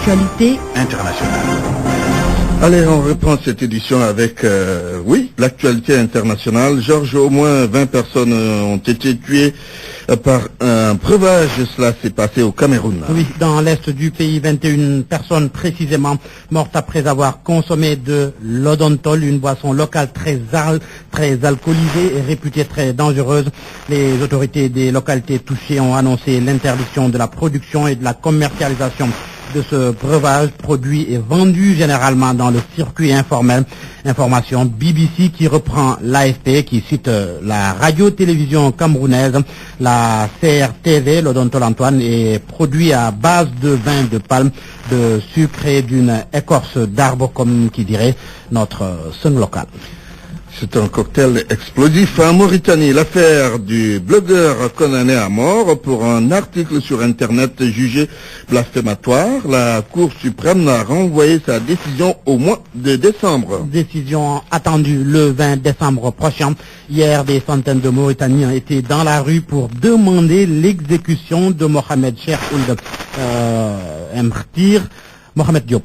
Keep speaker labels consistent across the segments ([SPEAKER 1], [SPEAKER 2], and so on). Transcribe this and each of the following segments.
[SPEAKER 1] l'actualité
[SPEAKER 2] internationale.
[SPEAKER 3] Allez, on reprend cette édition avec, l'actualité internationale. Georges, au moins 20 personnes ont été tuées par un breuvage. Cela s'est passé au Cameroun.
[SPEAKER 4] Oui, dans l'est du pays, 21 personnes précisément mortes après avoir consommé de l'odontol, une boisson locale très alcoolisée et réputée très dangereuse. Les autorités des localités touchées ont annoncé l'interdiction de la production et de la commercialisation de ce breuvage, produit et vendu généralement dans le circuit informel. Information BBC qui reprend l'AFP, qui cite la radio-télévision camerounaise. La CRTV, l'odontol Antoine, est produit à base de vin de palme, de sucre et d'une écorce d'arbre, comme qui dirait notre son local.
[SPEAKER 3] C'est un cocktail explosif en Mauritanie. L'affaire du blogueur condamné à mort pour un article sur Internet jugé blasphématoire. La Cour suprême a renvoyé sa décision au mois de décembre.
[SPEAKER 4] Décision attendue le 20 décembre prochain. Hier, des centaines de Mauritaniens étaient dans la rue pour demander l'exécution de Mohamed Cheikh Ould Mrtir. Mohamed Diop.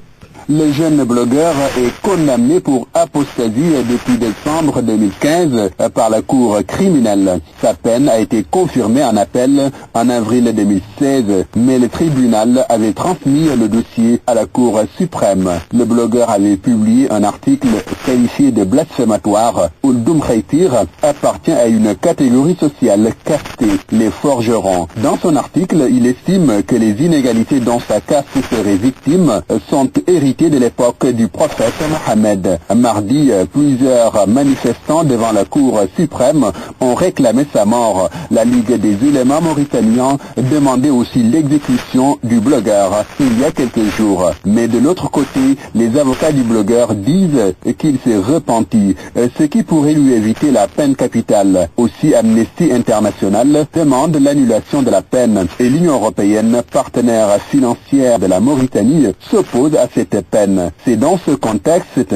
[SPEAKER 5] Le jeune blogueur est condamné pour apostasie depuis décembre 2015 par la Cour criminelle. Sa peine a été confirmée en appel en avril 2016, mais le tribunal avait transmis le dossier à la Cour suprême. Le blogueur avait publié un article qualifié de blasphématoire. Ould Mrtir appartient à une catégorie sociale castée, les forgerons. Dans son article, il estime que les inégalités dont sa caste serait victime sont héritées de l'époque du prophète Mohammed. Mardi, plusieurs manifestants devant la Cour suprême ont réclamé sa mort. La Ligue des ulémas mauritaniens demandait aussi l'exécution du blogueur il y a quelques jours. Mais de l'autre côté, les avocats du blogueur disent qu'il s'est repenti, ce qui pourrait lui éviter la peine capitale. Aussi, Amnesty International demande l'annulation de la peine et l'Union européenne, partenaire financière de la Mauritanie, s'oppose à cette peine. C'est dans ce contexte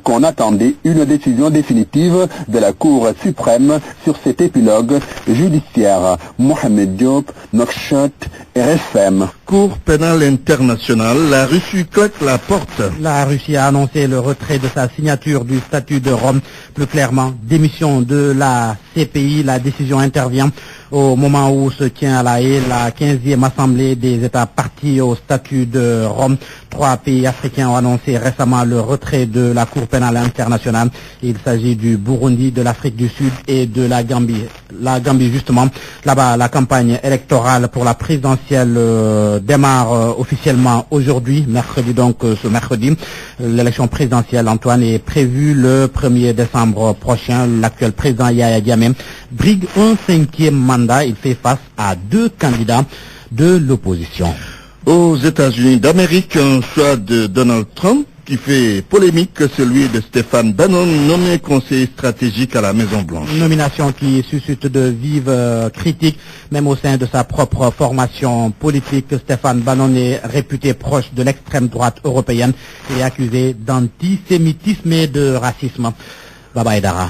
[SPEAKER 5] qu'on attendait une décision définitive de la Cour suprême sur cet épilogue judiciaire. Mohamed Diop, Nouakchott, RFM.
[SPEAKER 3] Cour pénale internationale, la Russie claque la porte.
[SPEAKER 4] La Russie a annoncé le retrait de sa signature du statut de Rome. Plus clairement, démission de la CPI. La décision intervient au moment où se tient à La Haye la 15e assemblée des États partis au statut de Rome. 3 pays africains ont annoncé récemment le retrait de la Cour pénale internationale. Il s'agit du Burundi, de l'Afrique du Sud et de la Gambie. La Gambie, justement, là-bas, la campagne électorale pour la présidentielle démarre officiellement aujourd'hui, mercredi donc, ce mercredi. L'élection présidentielle, Antoine, est prévue le 1er décembre prochain. L'actuel président Yahya Jammeh brigue un 5e mandat. Il fait face à 2 candidats de l'opposition.
[SPEAKER 3] Aux États-Unis d'Amérique, un choix de Donald Trump qui fait polémique, celui de Stéphane Bannon, nommé conseiller stratégique à la Maison-Blanche.
[SPEAKER 4] Nomination qui suscite de vives critiques, même au sein de sa propre formation politique. Stéphane Bannon est réputé proche de l'extrême droite européenne et accusé d'antisémitisme et de racisme. Baba Aïdara.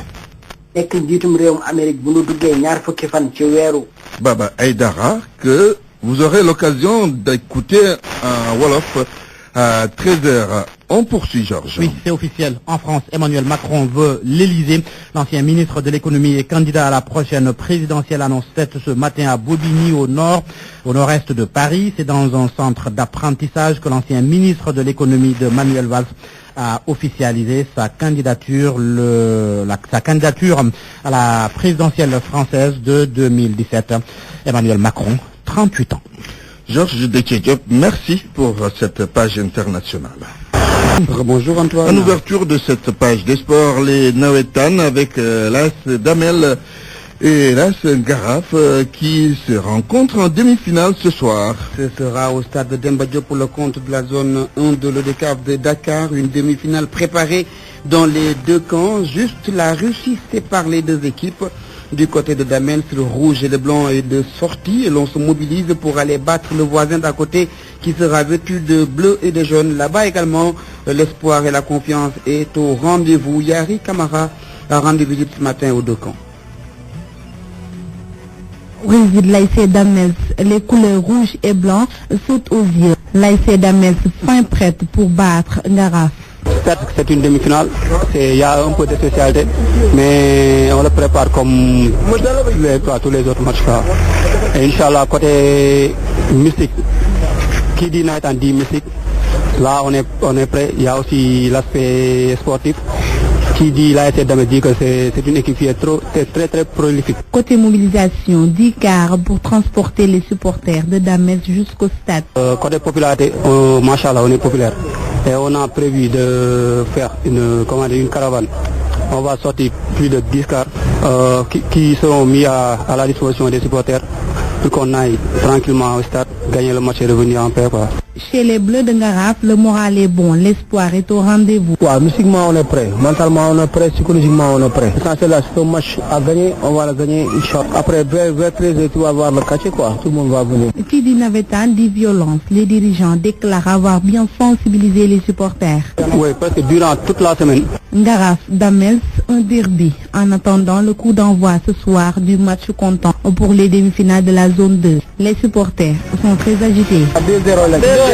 [SPEAKER 3] Baba Aïdara, que vous aurez l'occasion d'écouter un Wolof à 13h. On poursuit, Georges.
[SPEAKER 4] Oui, c'est officiel. En France, Emmanuel Macron veut l'Élysée. L'ancien ministre de l'économie et candidat à la prochaine présidentielle annonce ce matin à Bobigny, au nord-est de Paris. C'est dans un centre d'apprentissage que l'ancien ministre de l'économie de Manuel Valls a officialisé sa candidature à la présidentielle française de 2017. Emmanuel Macron, 38 ans.
[SPEAKER 3] Georges Diop, merci pour cette page internationale.
[SPEAKER 5] Bonjour Antoine.
[SPEAKER 3] En ouverture de cette page des sports, les Nawetan avec l'As Damel et l'As Garaf qui se rencontrent en demi-finale ce soir.
[SPEAKER 5] Ce sera au stade de Demba Diop pour le compte de la zone 1 de l'ODCAV de Dakar, une demi-finale préparée dans les 2 camps. Juste la Russie sépare les 2 équipes. Du côté de Damel, le rouge et le blanc est de sortie et l'on se mobilise pour aller battre le voisin d'à côté qui sera vêtu de bleu et de jaune. Là-bas également, l'espoir et la confiance est au rendez-vous. Yari Kamara a rendu visite ce matin aux 2 camps.
[SPEAKER 1] Réside l'AIC Damels, les couleurs rouges et blancs sautent aux yeux. L'ASC Damels fin prête pour battre Ngaraf.
[SPEAKER 2] Certes, c'est une demi-finale, il y a un peu de spécialité, mais on le prépare comme tous les autres matchs. Et Inch'Allah, côté mystique, qui dit Naïtan dit mystique, là on est prêt. Il y a aussi l'aspect sportif. Qui dit l'ASC Damels dit que c'est une équipe qui est très très prolifique.
[SPEAKER 1] Côté mobilisation, 10 cars pour transporter les supporters de Damels jusqu'au stade.
[SPEAKER 2] Côté popularité, machallah, on est populaire. Et on a prévu de faire une caravane. On va sortir plus de 10 cars qui seront mis à la disposition des supporters pour qu'on aille tranquillement au stade, gagner le match et revenir en paix.
[SPEAKER 1] Chez les Bleus de Ngaraf, le moral est bon, l'espoir est au rendez-vous.
[SPEAKER 2] Mystiquement on est prêt, mentalement on est prêt, psychologiquement on est prêt. L'essentiel là, c'est un match à gagner, on va le gagner, Inch'Allah. Après, vers 13 tu vas voir le cachet, tout le monde va venir.
[SPEAKER 1] Qui dit Navetan dit violence. Les dirigeants déclarent avoir bien sensibilisé les supporters.
[SPEAKER 2] Oui, parce que durant toute la semaine.
[SPEAKER 1] Ngaraf, Damels, un derby. En attendant le coup d'envoi ce soir du match comptant pour les demi-finales de la zone 2. Les supporters sont très agités.
[SPEAKER 3] 2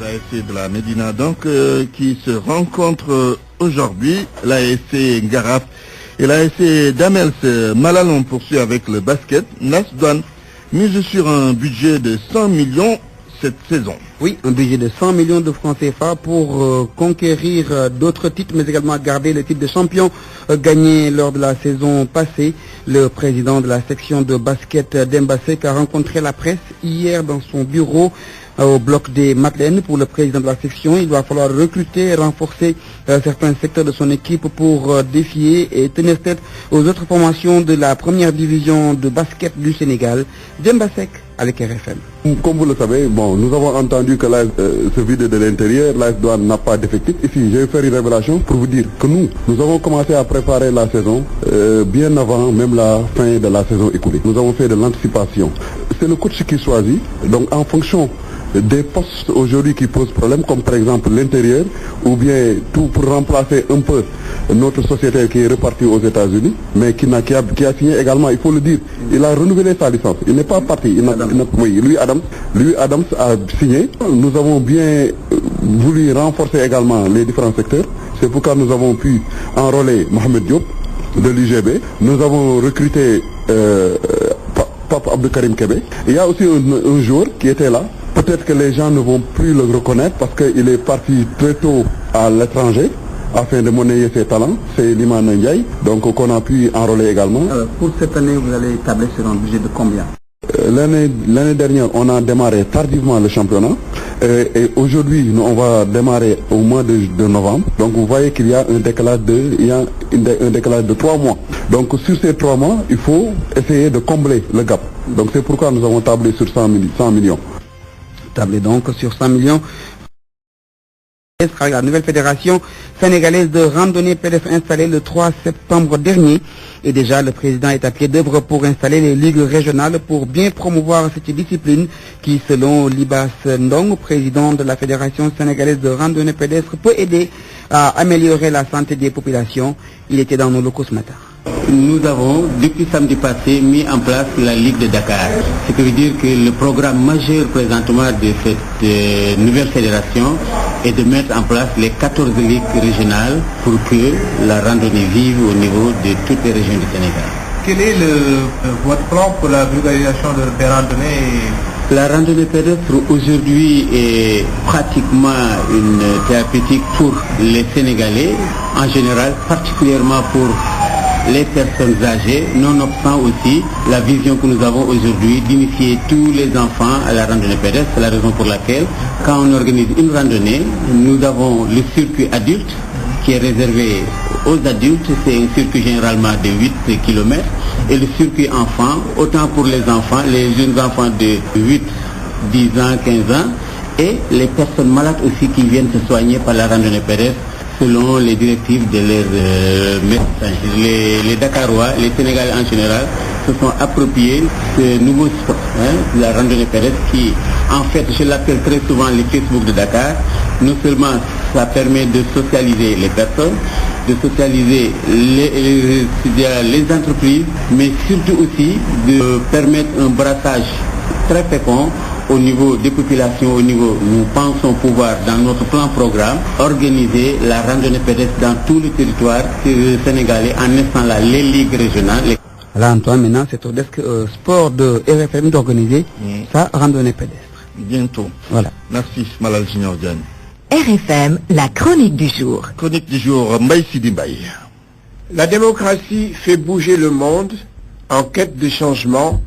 [SPEAKER 3] ASC de la Médina donc qui se rencontrent aujourd'hui, l'ASC Ngaraf et l'ASC Damels. Malalon poursuit avec le basket. Nasdouane mise sur un budget de 100 millions cette saison.
[SPEAKER 4] Oui, un budget de 100 millions de francs CFA pour conquérir d'autres titres, mais également garder le titre de champion gagné lors de la saison passée. Le président de la section de basket d'Embasek a rencontré la presse hier dans son bureau au bloc des Madeleines. Pour le président de la section, il va falloir recruter et renforcer certains secteurs de son équipe pour défier et tenir tête aux autres formations de la première division de basket du Sénégal. D'Embasek avec RFM.
[SPEAKER 6] Comme vous le savez, nous avons entendu que l'AS se vide de l'intérieur, l'AS Douane n'a pas d'effectif. Ici, je vais faire une révélation pour vous dire que nous avons commencé à préparer la saison bien avant même la fin de la saison écoulée. Nous avons fait de l'anticipation. C'est le coach qui choisit, donc en fonction des postes aujourd'hui qui posent problème, comme par exemple l'intérieur, ou bien tout pour remplacer un peu notre sociétaire qui est reparti aux États-Unis, mais qui a signé également, il faut le dire, il a renouvelé sa licence. Il n'est pas parti. Lui Adams a signé. Nous avons bien voulu renforcer également les différents secteurs. C'est pourquoi nous avons pu enrôler Mohamed Diop de l'UGB. Nous avons recruté Pape Abdelkarim Kébé. Il y a aussi un joueur qui était là. Peut-être que les gens ne vont plus le reconnaître parce qu'il est parti très tôt à l'étranger afin de monnayer ses talents. C'est Liman Ndiaye, donc qu'on a pu enrôler également.
[SPEAKER 4] Pour cette année, vous allez tabler sur un budget de combien?
[SPEAKER 6] L'année dernière, on a démarré tardivement le championnat et aujourd'hui, on va démarrer au mois de novembre. Donc vous voyez qu'il y a un décalage de 3 mois. Donc sur ces 3 mois, il faut essayer de combler le gap. Donc c'est pourquoi nous avons tablé sur 100 millions.
[SPEAKER 4] Tablé donc sur 100 millions. La nouvelle fédération sénégalaise de randonnée pédestre installée le 3 septembre dernier. Et déjà, le président est à pied d'œuvre pour installer les ligues régionales pour bien promouvoir cette discipline qui, selon Libas Ndong, président de la fédération sénégalaise de randonnée pédestre, peut aider à améliorer la santé des populations. Il était dans nos locaux ce matin.
[SPEAKER 7] Nous avons, depuis samedi passé, mis en place la Ligue de Dakar. Ce qui veut dire que le programme majeur présentement de cette nouvelle fédération est de mettre en place les 14 ligues régionales pour que la randonnée vive au niveau de toutes les régions du Sénégal.
[SPEAKER 8] Quel est votre plan pour la vulgarisation des randonnées?
[SPEAKER 7] La randonnée pédestre aujourd'hui est pratiquement une thérapeutique pour les Sénégalais en général, particulièrement pour les personnes âgées, nonobstant aussi la vision que nous avons aujourd'hui d'initier tous les enfants à la randonnée pédestre. C'est la raison pour laquelle, quand on organise une randonnée, nous avons le circuit adulte qui est réservé aux adultes. C'est un circuit généralement de 8 km. Et le circuit enfant, autant pour les enfants, les jeunes enfants de 8, 10 ans, 15 ans, et les personnes malades aussi qui viennent se soigner par la randonnée pédestre selon les directives de leurs médecins. Les Dakarois, les Sénégalais en général, se sont appropriés ce nouveau sport, la randonnée pédestre qui, en fait, je l'appelle très souvent le Facebook de Dakar. Non seulement ça permet de socialiser les personnes, de socialiser les entreprises, mais surtout aussi de permettre un brassage très fécond au niveau des populations, nous pensons pouvoir, dans notre plan programme, organiser la randonnée pédestre dans tout le territoire sénégalais en installant les ligues régionales.
[SPEAKER 9] Là, Antoine, maintenant, c'est au desk sport de RFM d'organiser sa randonnée pédestre.
[SPEAKER 3] Bientôt.
[SPEAKER 9] Voilà.
[SPEAKER 3] Merci, Malal Junior Diane.
[SPEAKER 10] RFM, la chronique du jour.
[SPEAKER 3] Chronique du jour, Mbaye Sidi Mbaye.
[SPEAKER 11] La démocratie fait bouger le monde en quête de changement,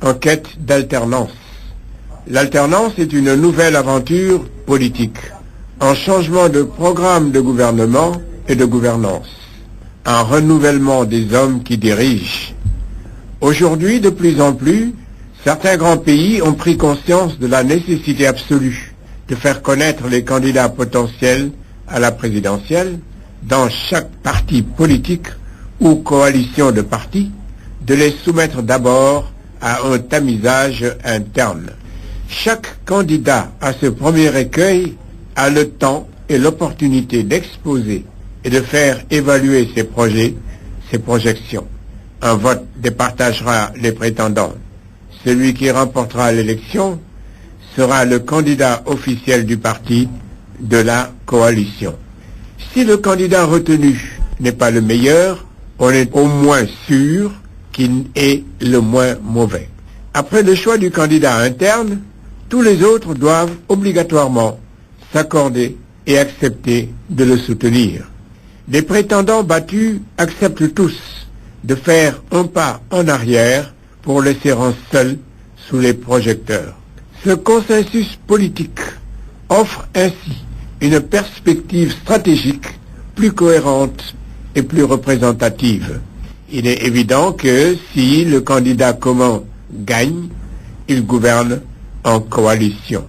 [SPEAKER 11] en quête d'alternance. L'alternance est une nouvelle aventure politique, un changement de programme de gouvernement et de gouvernance, un renouvellement des hommes qui dirigent. Aujourd'hui, de plus en plus, certains grands pays ont pris conscience de la nécessité absolue de faire connaître les candidats potentiels à la présidentielle dans chaque parti politique ou coalition de partis, de les soumettre d'abord à un tamisage interne. Chaque candidat à ce premier écueil a le temps et l'opportunité d'exposer et de faire évaluer ses projets, ses projections. Un vote départagera les prétendants. Celui qui remportera l'élection sera le candidat officiel du parti, de la coalition. Si le candidat retenu n'est pas le meilleur, on est au moins sûr qu'il est le moins mauvais. Après le choix du candidat interne, tous les autres doivent obligatoirement s'accorder et accepter de le soutenir. Les prétendants battus acceptent tous de faire un pas en arrière pour laisser un seul sous les projecteurs. Ce consensus politique offre ainsi une perspective stratégique plus cohérente et plus représentative. Il est évident que si le candidat commun gagne, il gouverne en coalition.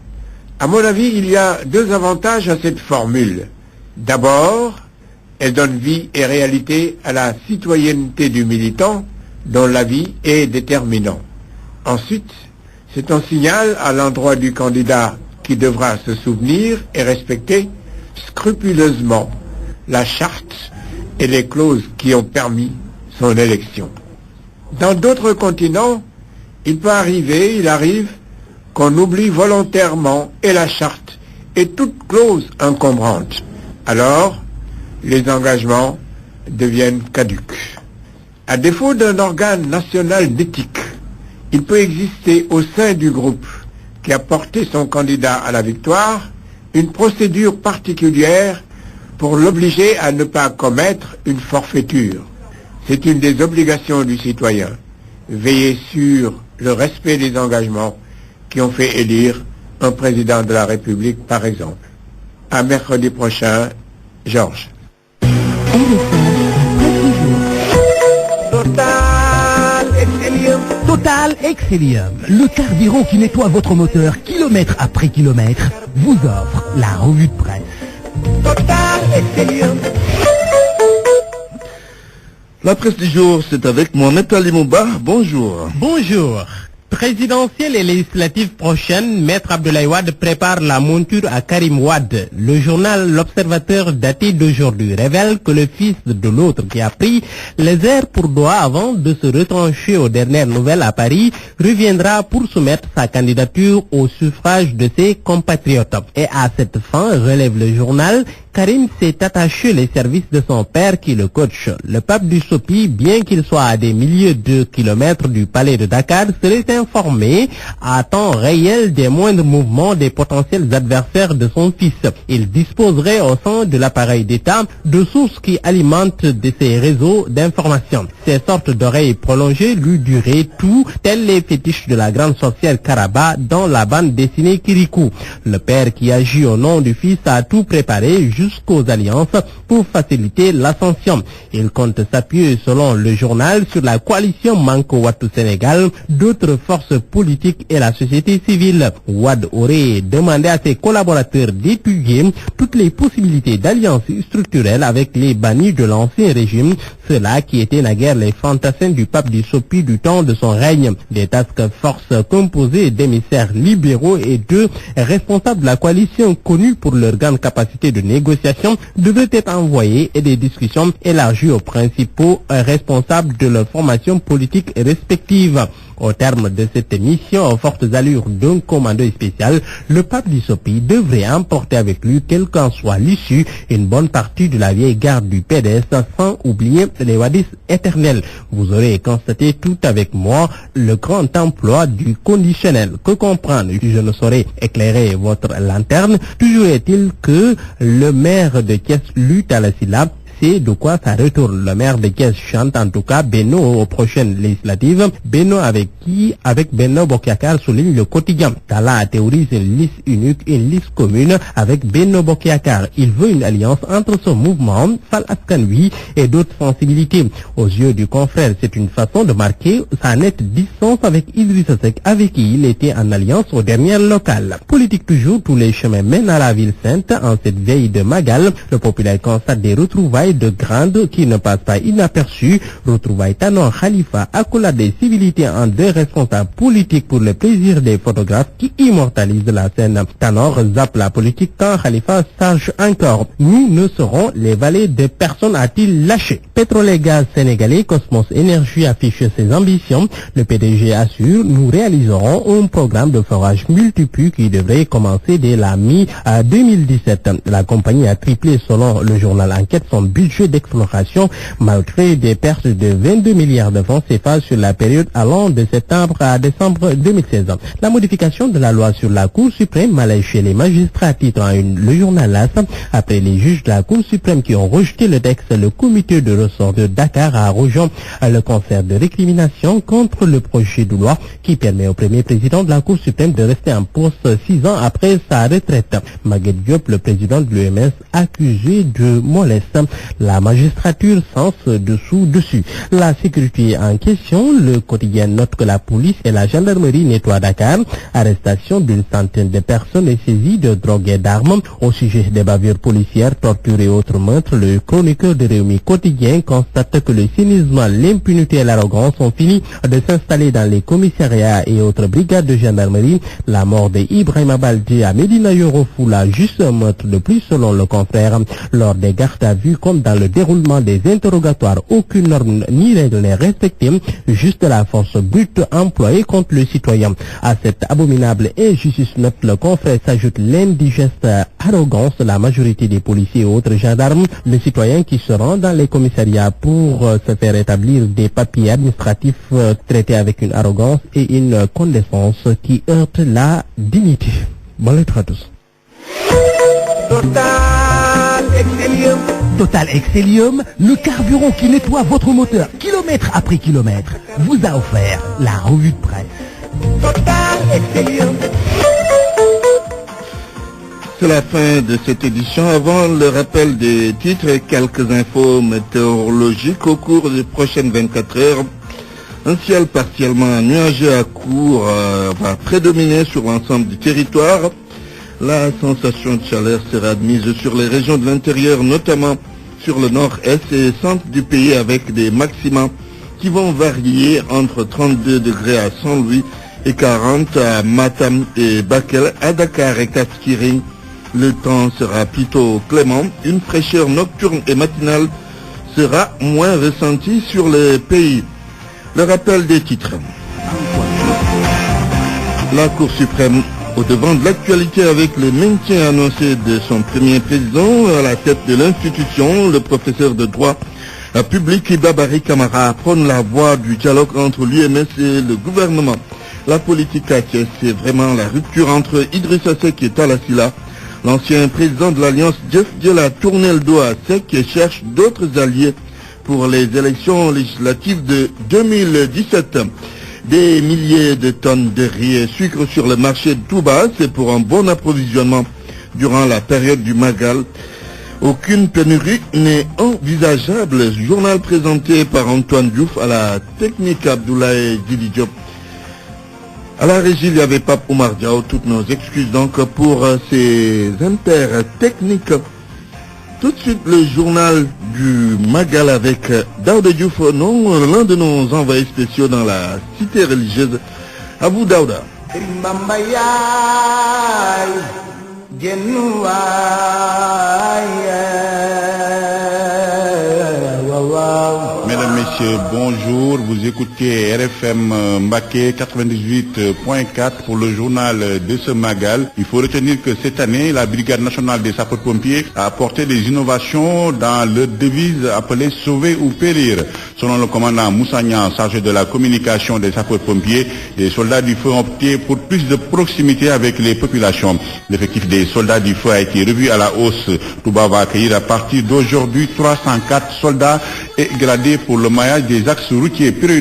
[SPEAKER 11] À mon avis, il y a deux avantages à cette formule. D'abord, elle donne vie et réalité à la citoyenneté du militant, dont l'avis est déterminant. Ensuite, c'est un signal à l'endroit du candidat qui devra se souvenir et respecter scrupuleusement la charte et les clauses qui ont permis son élection. Dans d'autres continents, il arrive qu'on oublie volontairement et la charte et toute clause encombrante. Alors, les engagements deviennent caducs. À défaut d'un organe national d'éthique, il peut exister au sein du groupe qui a porté son candidat à la victoire une procédure particulière pour l'obliger à ne pas commettre une forfaiture. C'est une des obligations du citoyen. Veiller sur le respect des engagements qui ont fait élire un président de la République, par exemple. À mercredi prochain, Georges.
[SPEAKER 12] Total Excellium, le carburant qui nettoie votre moteur kilomètre après kilomètre, vous offre la revue de presse. Total Excellium.
[SPEAKER 3] La presse du jour, c'est avec Mohamed Ali Mouba. Bonjour.
[SPEAKER 4] Bonjour. Présidentielle et législative prochaine, Maître Abdoulaye Wade prépare la monture à Karim Wade. Le journal L'Observateur daté d'aujourd'hui révèle que le fils de l'autre qui a pris les airs pour doigt avant de se retrancher aux dernières nouvelles à Paris reviendra pour soumettre sa candidature au suffrage de ses compatriotes. Et à cette fin, relève le journal, Karim s'est attaché les services de son père qui le coach. Le pape du Sopi, bien qu'il soit à des milliers de kilomètres du palais de Dakar, serait informé à temps réel des moindres mouvements des potentiels adversaires de son fils. Il disposerait au sein de l'appareil d'État de sources qui alimentent de ces réseaux d'information. Ces sortes d'oreilles prolongées lui duraient tout, tels les fétiches de la grande sorcière Karaba dans la bande dessinée Kirikou. Le père qui agit au nom du fils a tout préparé jusqu'aux alliances pour faciliter l'ascension. Il compte s'appuyer, selon le journal, sur la coalition Manko Wattu Sénégal, d'autres forces politiques et la société civile. Wade aurait demandé à ses collaborateurs d'étudier toutes les possibilités d'alliance structurelle avec les bannis de l'ancien régime, ceux-là qui étaient naguère les fantassins du pape du Sopi du temps de son règne. Des task forces composées d'émissaires libéraux et de responsables de la coalition connus pour leur grande capacité de négociation devraient être envoyées et des discussions élargies aux principaux responsables de leurs formations politiques respectives.
[SPEAKER 13] Au terme de cette mission aux fortes allures d'un commando spécial, le pape du pays devrait emporter avec lui, quelle qu'en soit l'issue, une bonne partie de la vieille garde du PDS, sans oublier les wadis éternels. Vous aurez constaté tout avec moi le grand emploi du conditionnel. Que comprendre? Je ne saurais éclairer votre lanterne. Toujours est-il que le maire de Thiès lutte à la syllabe. C'est de quoi ça retourne. Le maire de Thiès chante en tout cas Benno aux prochaines législatives. Benno avec qui? Avec Benno Bokyakar, souligne le quotidien. Tala théorise une liste unique, une liste commune avec Benno Bokyakar. Il veut une alliance entre son mouvement, Fal Askanwi, et d'autres sensibilités. Aux yeux du confrère, c'est une façon de marquer sa nette distance avec Idrissa Seck, avec qui il était en alliance aux dernières locales. Politique toujours, tous les chemins mènent à la ville sainte. En cette veille de Magal, le populaire constate des retrouvailles de grandes qui ne passent pas inaperçues. Retrouvailles Tanor Khalifa, accolade des civilités en deux responsables politiques pour le plaisir des photographes qui immortalisent la scène. Tanor zappe la politique quand Khalifa sache encore. Nous ne serons les valets de personne, a-t-il lâché. Pétrole et gaz sénégalais, Cosmos Énergie affiche ses ambitions. Le PDG assure, nous réaliserons un programme de forage multiple qui devrait commencer dès la mi-2017. La compagnie a triplé, selon le journal Enquête, son budget d'exploration malgré des pertes de 22 milliards de francs CFA sur la période allant de septembre à décembre 2016. La modification de la loi sur la Cour suprême mal chez les magistrats, titre en une le journal LAS. Après les juges de la Cour suprême qui ont rejeté le texte, le comité de ressort de Dakar a rejoint le concert de récrimination contre le projet de loi qui permet au premier président de la Cour suprême de rester en poste 6 ans après sa retraite. Maguette Diop, le président de l'UMS, accusé de mollesse. La magistrature sens dessous-dessus. La sécurité en question, le quotidien note que la police et la gendarmerie nettoient Dakar. Arrestation d'une centaine de personnes et saisie de drogue et d'armes. Au sujet des bavures policières, tortures et autres meurtres, le chroniqueur de Réumi quotidien constate que le cynisme, l'impunité et l'arrogance ont fini de s'installer dans les commissariats et autres brigades de gendarmerie. La mort de Ibrahima Baldé à Medina Yoro fout juste un meurtre de plus, selon le confrère. Lors des gardes à vue comme dans le déroulement des interrogatoires, aucune norme ni règle n'est respectée, juste la force brute employée contre le citoyen. À cette abominable injustice, note le confrère, s'ajoute l'indigeste arrogance de la majorité des policiers et autres gendarmes. Le citoyen qui se rend dans les commissariats pour se faire établir des papiers administratifs traités avec une arrogance et une condescendance qui heurte la dignité. Bonne lecture à tous.
[SPEAKER 12] Total Excellium, le carburant qui nettoie votre moteur kilomètre après kilomètre, vous a offert la revue de presse. Total Excellium.
[SPEAKER 3] C'est la fin de cette édition. Avant le rappel des titres et quelques infos météorologiques au cours des prochaines 24 heures. Un ciel partiellement nuageux à court va prédominer sur l'ensemble du territoire. La sensation de chaleur sera admise sur les régions de l'intérieur, notamment sur le nord-est et centre du pays, avec des maximums qui vont varier entre 32 degrés à Saint-Louis et 40 à Matam et Bakel. À Dakar et Cap-Skirring, le temps sera plutôt clément. Une fraîcheur nocturne et matinale sera moins ressentie sur le pays. Le rappel des titres. La Cour suprême au devant de l'actualité avec le maintien annoncé de son premier président à la tête de l'institution. Le professeur de droit public Babary Camara prône la voie du dialogue entre l'UMS et le gouvernement. La politique à Thiès, c'est vraiment la rupture entre Idrissa Seck et Talla Sylla. L'ancien président de l'Alliance Jeff Diel a tourné le dos à Seck et cherche d'autres alliés pour les élections législatives de 2017. Des milliers de tonnes de riz et sucre sur le marché de Touba, c'est pour un bon approvisionnement durant la période du Magal. Aucune pénurie n'est envisageable. Journal présenté par Antoine Diouf, à la technique Abdoulaye Didi Diop. À la régie, il y avait Pape Oumar Diao. Toutes nos excuses donc pour ces impairs techniques. Tout de suite, le journal du Magal avec Daouda Diouf, l'un de nos envoyés spéciaux dans la cité religieuse. À vous, Daouda.
[SPEAKER 14] Mesdames, Messieurs, bonjour. Vous vous écoutiez RFM Mbacké 98.4 pour le journal de ce Magal. Il faut retenir que cette année, la Brigade nationale des sapeurs-pompiers a apporté des innovations dans leur devise appelée « Sauver ou périr ». Selon le commandant Moussa Niang, chargé de la communication des sapeurs-pompiers, les soldats du feu ont opté pour plus de proximité avec les populations. L'effectif des soldats du feu a été revu à la hausse. Touba va accueillir à partir d'aujourd'hui 304 soldats et gradés pour le maillage des axes routiers prioritaires.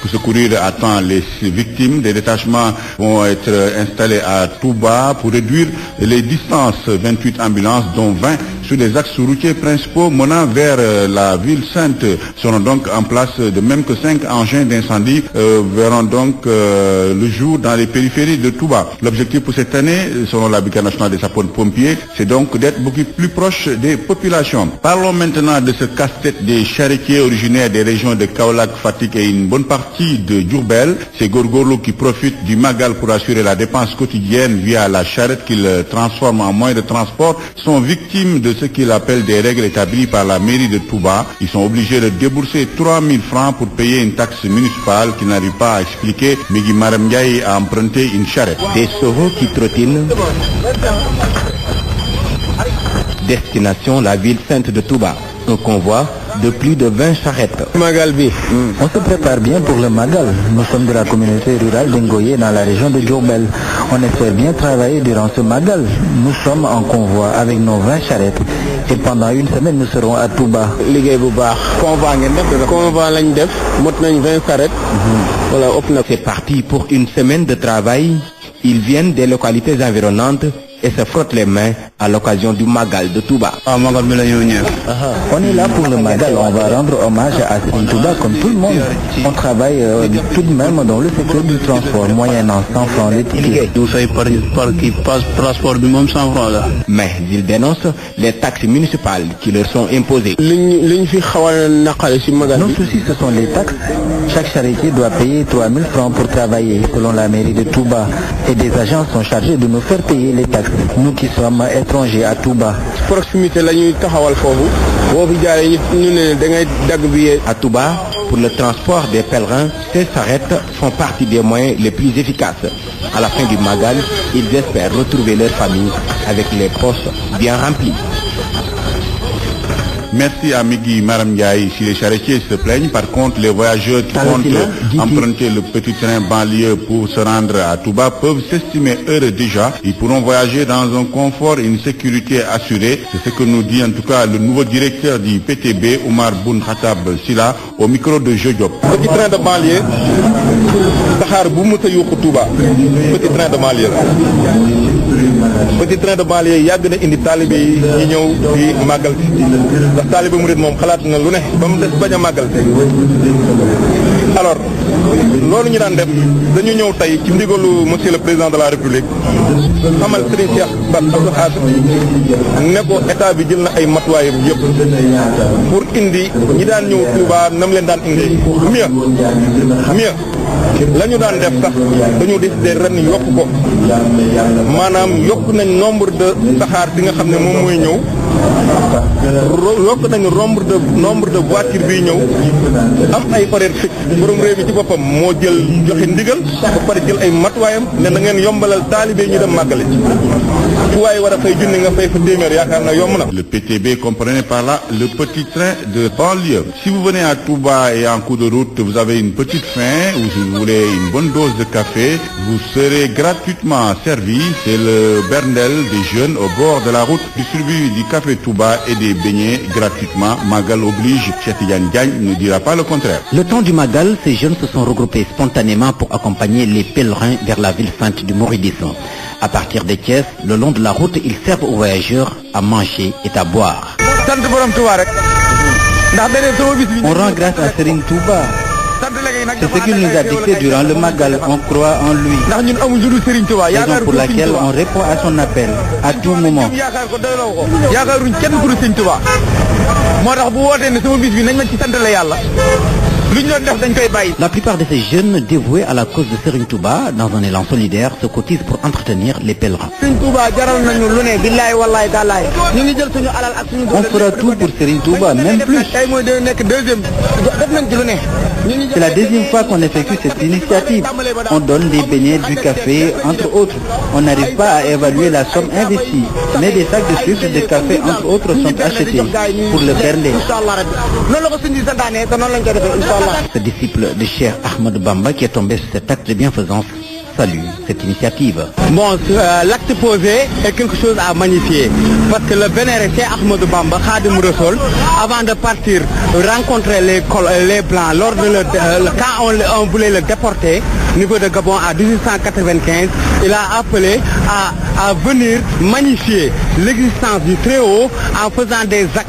[SPEAKER 14] Pour secourir à temps les victimes, des détachements vont être installés à Touba pour réduire les distances. 28 ambulances, dont 20 sur les axes routiers principaux menant vers la ville sainte, seront donc en place, de même que 5 engins d'incendie verront donc le jour dans les périphéries de Touba. L'objectif pour cette année, selon la Brigade nationale des sapeurs-pompiers, c'est donc d'être beaucoup plus proche des populations. Parlons maintenant de ce casse-tête des charretiers originaires des régions de Kaolack, Fatick et une bonne partie de Diourbel. Ces gorgorlos qui profitent du Magal pour assurer la dépense quotidienne via la charrette qu'ils transforment en moyen de transport sont victimes de ce qu'ils appellent des règles établies par la mairie de Touba. Ils sont obligés de débourser 3 000 francs pour payer une taxe municipale qu'ils n'arrivent pas à expliquer. Migui Maram Ndiaye a emprunté une charrette.
[SPEAKER 15] Des chevaux qui trottinent. Destination la ville sainte de Touba. Un convoi de plus de 20 charrettes.
[SPEAKER 16] Magal bi. On se prépare bien pour le Magal. Nous sommes de la communauté rurale d'Ngoye dans la région de Diourbel. On espère bien travailler durant ce Magal. Nous sommes en convoi avec nos 20 charrettes. Et pendant une semaine, nous serons à Touba.
[SPEAKER 15] C'est parti pour une semaine de travail. Ils viennent des localités environnantes et se frottent les mains à l'occasion du Magal de Touba.
[SPEAKER 16] On est là pour le Magal, on va rendre hommage à Serigne Touba comme tout le monde. On travaille tout de même dans le secteur du transport, moyennant 100 francs les tickets.
[SPEAKER 15] Mais ils dénoncent les taxes municipales qui leur sont imposées.
[SPEAKER 16] Nos soucis, ce sont les taxes. Chaque charretier doit payer 3 000 francs pour travailler, selon la mairie de Touba. Et des agents sont chargés de nous faire payer les taxes. Nous qui sommes étrangers à Touba.
[SPEAKER 15] À Touba, pour le transport des pèlerins, ces charrettes font partie des moyens les plus efficaces. À la fin du Magal, ils espèrent retrouver leur famille avec les poches bien remplies.
[SPEAKER 14] Merci à Migui Maram Ndiaye. Si les charretiers se plaignent, par contre, les voyageurs qui comptent emprunter le petit train banlieue pour se rendre à Touba peuvent s'estimer heureux déjà. Ils pourront voyager dans un confort et une sécurité assurée. C'est ce que nous dit en tout cas le nouveau directeur du PTB, Oumar Boun Khatab Silla, au micro de Jeu Diop.
[SPEAKER 17] Petit train de banlieue, Sahar Boumouta Youkou Touba. Petit train de banlieue. Petit train de banlieue yàgg na indi talibé yi ñëw di màggal ndax talibé murid moom xalaat na lu ne ba mu des bañ a màggal alors loolu ñu daan def dañu ñëw tey ci ndigalu monsieur le président de la république xamal Serigne Cheikh Bass Abdou Khadre ne ko état bi jël na ay matuwaayam yëpp pour indi ñi daan ñëw Touba nam leen daan indi mieux la ñu daan def sax dañu décider ren yokk ko maanaam yokk nañ nombre de saxaar bi nga xam ne moom mooy ñëw yokk nañu nombre de voiture bi ñëw am ay horaire fixe borom réew mi ci boppam moo jël joxe ndigal ba pare jël ay matuwaayam ne na ngeen yombalal taalibe ñu dem màggale fu waay war a fay junni nga fay fa téeméer yaakaar na yomb na.
[SPEAKER 14] Le PTB, comprenez par là le petit train de banlieue. Si vous venez à Touba et en cours de route, vous avez une petite faim ou si vous voulez une bonne dose de café, vous serez gratuitement servi. C'est le Berndel des jeunes au bord de la route, distribue du café Touba et des beignets gratuitement. Magal oblige, Cheikh Tidiane Diagne ne dira pas le contraire.
[SPEAKER 4] Le temps du Magal, ces jeunes se sont regroupés spontanément pour accompagner les pèlerins vers la ville sainte du Mouridisme. À partir de Thiès, le long de la route, ils servent aux voyageurs à manger et à boire.
[SPEAKER 16] On rend grâce à Serigne Touba. C'est ce qu'il nous a dicté durant le Magal. On croit en lui. Raison pour laquelle on répond à son appel à tout moment.
[SPEAKER 4] La plupart de ces jeunes dévoués à la cause de Serigne Touba, dans un élan solidaire, se cotisent pour entretenir les pèlerins.
[SPEAKER 9] On fera tout pour Serigne Touba, même plus.
[SPEAKER 4] C'est la deuxième fois qu'on effectue cette initiative. On donne des beignets, du café, entre autres. On n'arrive pas à évaluer la somme investie, mais des sacs de sucre, de café, entre autres, sont achetés pour le berler. Ce disciple de Cheikh Ahmadou Bamba qui est tombé sur cet acte de bienfaisance salue cette initiative.
[SPEAKER 9] Bon, l'acte posé est quelque chose à magnifier parce que le vénéré Cheikh Ahmadou Bamba, Khadim Rassoul, avant de partir rencontrer les Blancs lors de quand on voulait le déporter au niveau de Gabon en 1895, il a appelé à venir magnifier l'existence du Très-Haut en faisant des actes,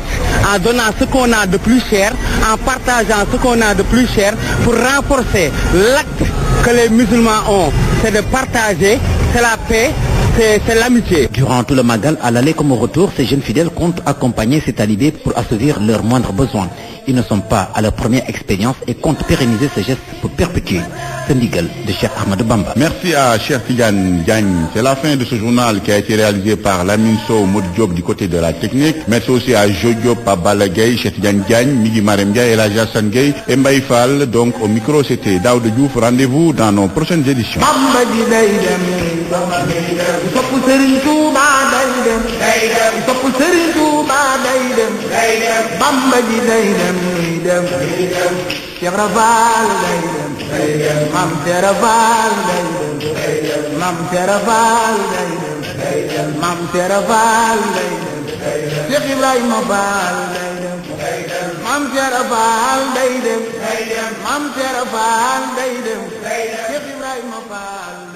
[SPEAKER 9] en donnant ce qu'on a de plus cher, en partageant ce qu'on a de plus cher pour renforcer l'acte que les musulmans ont, c'est de partager, c'est la paix, c'est l'amitié.
[SPEAKER 4] Durant tout le Magal, à l'aller comme au retour, ces jeunes fidèles comptent accompagner ces talibés pour assouvir leurs moindres besoins. Ils ne sont pas à leur première expérience et comptent pérenniser ce geste pour perpétuer ce ndigal de Cheikh Ahmadou Bamba.
[SPEAKER 14] Merci à Cheikh Tidiane Diagne. C'est la fin de ce journal qui a été réalisé par Lamine Sow, Maud Diop du côté de la technique. Merci aussi à Jo Diop, à Bala Gueye, Cheikh Tidiane Diagne, Migi Marem Diaye, El Hadji Assane Gueye et Mbaye Fall. Donc au micro c'était Daouda Diouf. Rendez-vous dans nos prochaines éditions.
[SPEAKER 18] Cheikh Rafal day dem Mam Cheikh Rafal day dem Mam Cheikh Rafal day dem Mam Cheikh Rafal day dem Cheikh Ibrahima Fall day dem Mam Cheikh Rafal day dem Mam Cheikh Rafal day dem Cheikh Ibrahima Fall